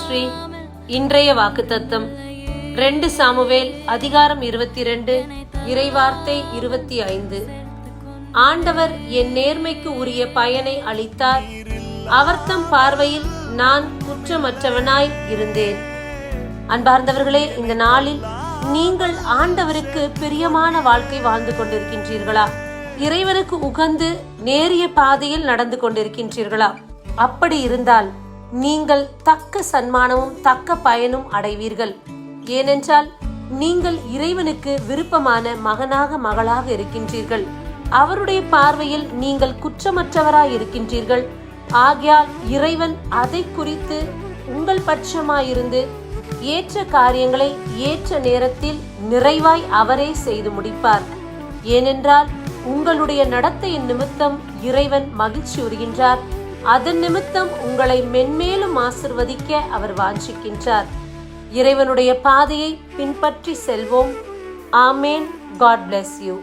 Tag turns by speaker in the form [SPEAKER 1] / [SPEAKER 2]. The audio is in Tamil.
[SPEAKER 1] மினிஸ்ட்ரி. இன்றைய வாக்குத்தத்தம் 2 சாமுவேல் அதிகாரம் 22 இறைவார்த்தை 25. ஆண்டவர் என் நேர்மைக்கு உரிய பயனை அளித்தார், அவர்தம் பார்வையில் நான் குற்றமற்றவனாய் இருந்தேன். அன்பார்ந்தவர்களே, இந்த நாளில் நீங்கள் ஆண்டவருக்கு பிரியமான வாழ்க்கை வாழ்ந்து கொண்டிருக்கின்றீர்களா? இறைவனுக்கு உகந்து நேரிய பாதையில் நடந்து கொண்டிருக்கின்றீர்களா? அப்படி இருந்தால் நீங்கள் தக்க சன்மானமும் தக்க பயனும் அடைவீர்கள். ஏனென்றால் நீங்கள் இறைவனுக்கு விருப்பமான மகனாக மகளாக இருக்கின்றீர்கள். அவருடைய பார்வையில் நீங்கள் குற்றமற்றவராய் இருக்கின்றீர்கள். ஆகையால் இறைவன் அதை குறித்து உங்கள் பட்சமாயிருந்து ஏற்ற காரியங்களை ஏற்ற நேரத்தில் நிறைவாய் அவரே செய்து முடிப்பார். ஏனென்றால் உங்களுடைய நடத்தையின் நிமித்தம் இறைவன் மகிழ்ச்சி உறுகின்றார். அதன் நிமித்தம் உங்களை மென்மேலும் ஆசிர்வதிக்க அவர் வாஞ்சிக்கின்றார். இறைவனுடைய பாதையை பின்பற்றி செல்வோம். ஆமேன். God bless you.